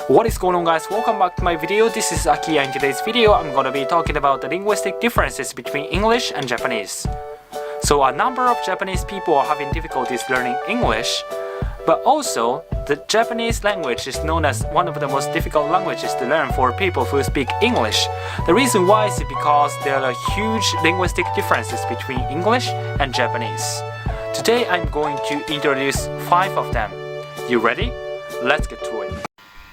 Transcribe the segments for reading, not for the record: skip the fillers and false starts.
What is going on, guys? Welcome back to my video. This is Aki, and in today's video I'm gonna be talking about the linguistic differences between English and Japanese. So a number of Japanese people are having difficulties learning English, but also the Japanese language is known as one of the most difficult languages to learn for people who speak English. The reason why is because there are huge linguistic differences between English and Japanese. Today I'm going to introduce 5 of them. You ready? Let's get to it.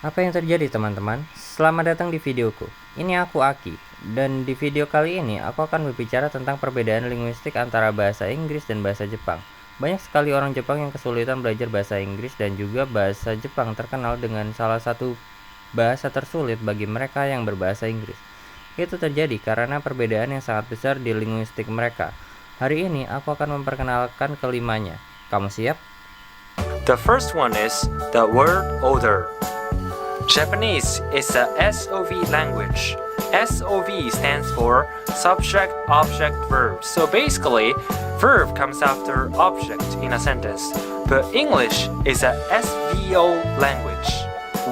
Apa yang terjadi, teman-teman? Selamat datang di videoku. Ini aku Aki, dan di video kali ini aku akan berbicara tentang perbedaan linguistik antara bahasa Inggris dan bahasa Jepang. Banyak sekali orang Jepang yang kesulitan belajar bahasa Inggris, dan juga bahasa Jepang terkenal dengan salah satu bahasa tersulit bagi mereka yang berbahasa Inggris. Itu terjadi karena perbedaan yang sangat besar di linguistik mereka. Hari ini aku akan memperkenalkan kelimanya. Kamu siap? The first one is the word order. Japanese is a SOV language. SOV stands for subject, object, verb. So basically, verb comes after object in a sentence. But English is a SVO language,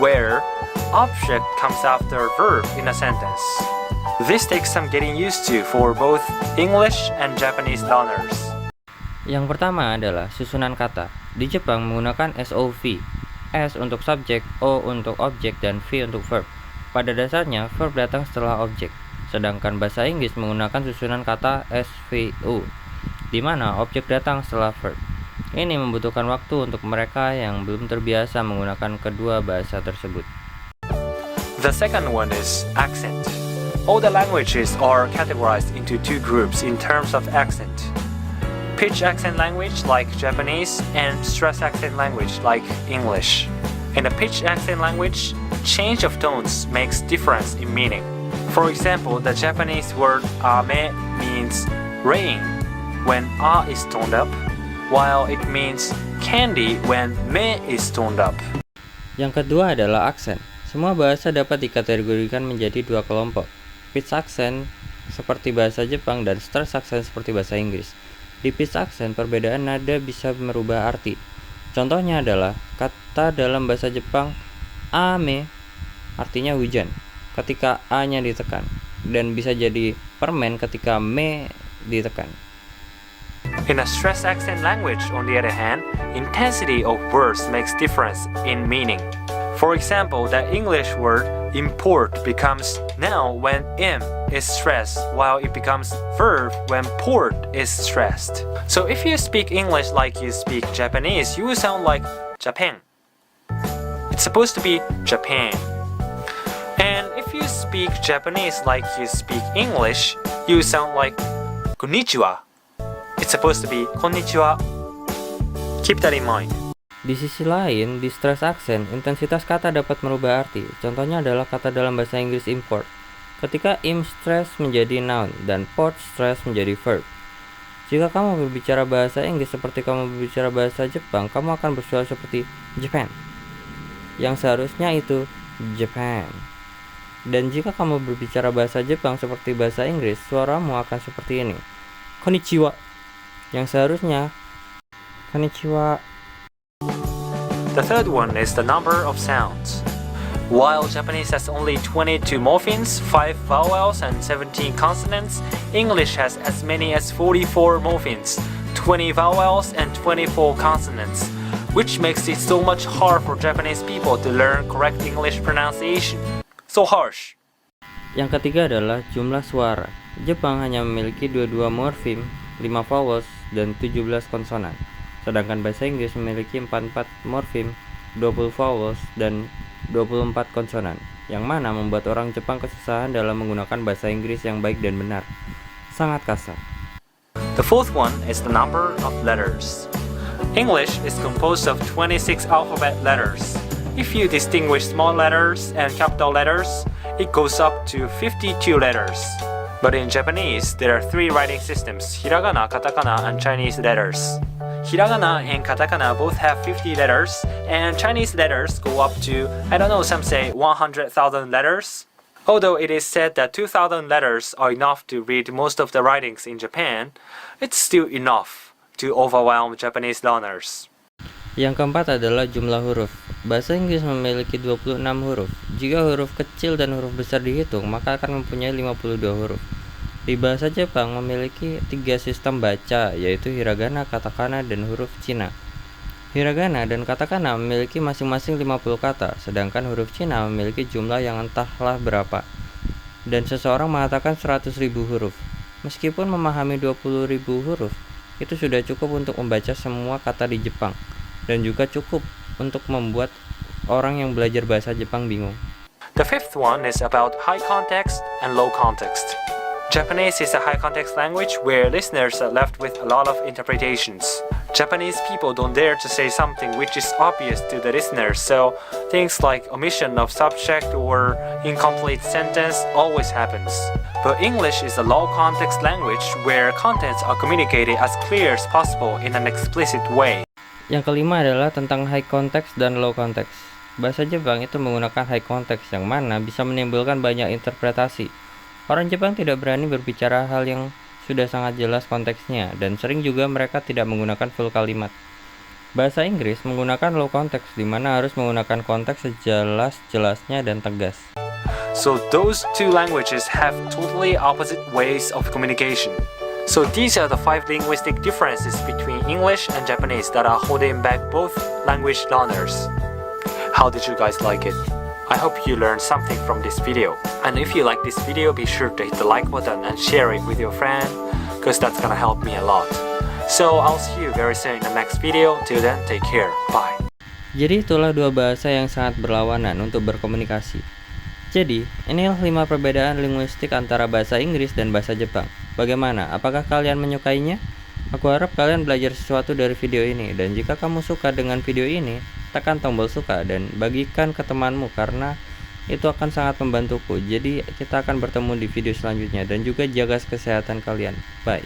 where object comes after verb in a sentence. This takes some getting used to for both English and Japanese learners. Yang pertama adalah susunan kata. Di Jepang menggunakan SOV. S untuk subjek, O untuk objek, dan V untuk verb. Pada dasarnya, verb datang setelah objek. Sedangkan bahasa Inggris menggunakan susunan kata SVO, di mana objek datang setelah verb. Ini membutuhkan waktu untuk mereka yang belum terbiasa menggunakan kedua bahasa tersebut. The second one is accent. All the languages are categorized into 2 groups in terms of accent. Pitch accent language like Japanese, and stress accent language like English. In a pitch accent language, change of tones makes difference in meaning. For example, the Japanese word ame means rain when a is toned up, while it means candy when me is toned up. Yang kedua adalah aksen. Semua bahasa dapat dikategorikan menjadi 2 kelompok. Pitch accent seperti bahasa Jepang dan stress accent seperti bahasa Inggris. Di pitch accent, perbedaan nada bisa merubah arti. Contohnya adalah kata dalam bahasa Jepang ame artinya hujan ketika a-nya ditekan, dan bisa jadi permen ketika me ditekan. In a stress accent language, on the other hand, intensity of words makes difference in meaning. For example, the English word import becomes noun when im is stressed, while it becomes verb when port is stressed. So if you speak English like you speak Japanese, you will sound like Japan. It's supposed to be Japan. And if you speak Japanese like you speak English, you sound like konnichiwa. It's supposed to be konnichiwa. Keep that in mind. Di sisi lain, di stress accent, intensitas kata dapat merubah arti. Contohnya adalah kata dalam bahasa Inggris import. Ketika im stress menjadi noun dan port stress menjadi verb. Jika kamu berbicara bahasa Inggris seperti kamu berbicara bahasa Jepang, kamu akan bersuara seperti Japan, yang seharusnya itu Japan. Dan jika kamu berbicara bahasa Jepang seperti bahasa Inggris, suaramu akan seperti ini, konnichiwa, yang seharusnya konnichiwa. The third one is the number of sounds. While Japanese has only 22 morphemes, 5 vowels, and 17 consonants, English has as many as 44 morphemes, 20 vowels, and 24 consonants, which makes it so much hard for Japanese people to learn correct English pronunciation. So harsh. Yang ketiga adalah jumlah suara. Jepang hanya memiliki 22 morfem, 5 vowels, dan 17 konsonan. Sedangkan bahasa Inggris memiliki 44 morfem, 20 vowels, dan 24 konsonan, yang mana membuat orang Jepang kesusahan dalam menggunakan bahasa Inggris yang baik dan benar. Sangat kasar. The fourth one is the number of letters. English is composed of 26 alphabet letters. If you distinguish small letters and capital letters, it goes up to 52 letters. But in Japanese, there are 3 writing systems: hiragana, katakana, and Chinese letters. Hiragana and katakana both have 50 letters, and Chinese letters go up to, I don't know, some say 100,000 letters. Although it is said that 2,000 letters are enough to read most of the writings in Japan, it's still enough to overwhelm Japanese learners. Yang keempat adalah jumlah huruf. Bahasa Inggris memiliki 26 huruf. Jika huruf kecil dan huruf besar dihitung, maka akan mempunyai 52 huruf. Di bahasa Jepang memiliki 3 sistem baca, yaitu hiragana, katakana, dan huruf Cina. Hiragana dan katakana memiliki masing-masing 50 kata, sedangkan huruf Cina memiliki jumlah yang entahlah berapa. Dan seseorang mengatakan 100.000 huruf. Meskipun memahami 20.000 huruf, itu sudah cukup untuk membaca semua kata di Jepang, dan juga cukup untuk membuat orang yang belajar bahasa Jepang bingung. The fifth one is about high context and low context. Japanese is a high context language where listeners are left with a lot of interpretations. Japanese people don't dare to say something which is obvious to the listener, so things like omission of subject or incomplete sentence always happens. But English is a low context language where contents are communicated as clear as possible in an explicit way. Yang kelima adalah tentang high context dan low context. Bahasa Jepang itu menggunakan high context yang mana bisa menimbulkan banyak interpretasi. Orang Jepang tidak berani berbicara hal yang sudah sangat jelas konteksnya, dan sering juga mereka tidak menggunakan full kalimat. Bahasa Inggris menggunakan low context, di mana harus menggunakan konteks sejelas-jelasnya dan tegas. So those two languages have totally opposite ways of communication. So these are the 5 linguistic differences between English and Japanese that are holding back both language learners. How did you guys like it? I hope you learned something from this video. And if you like this video, be sure to hit the like button and share it with your friend, because that's gonna help me a lot. So I'll see you very soon in the next video. Till then, take care. Bye. Jadi itulah dua bahasa yang sangat berlawanan untuk berkomunikasi. Jadi, inilah 5 perbedaan linguistik antara bahasa Inggris dan bahasa Jepang. Bagaimana? Apakah kalian menyukainya? Aku harap kalian belajar sesuatu dari video ini, dan jika kamu suka dengan video ini, tekan tombol suka dan bagikan ke temanmu karena itu akan sangat membantuku. Jadi kita akan bertemu di video selanjutnya, dan juga jaga kesehatan kalian. Bye.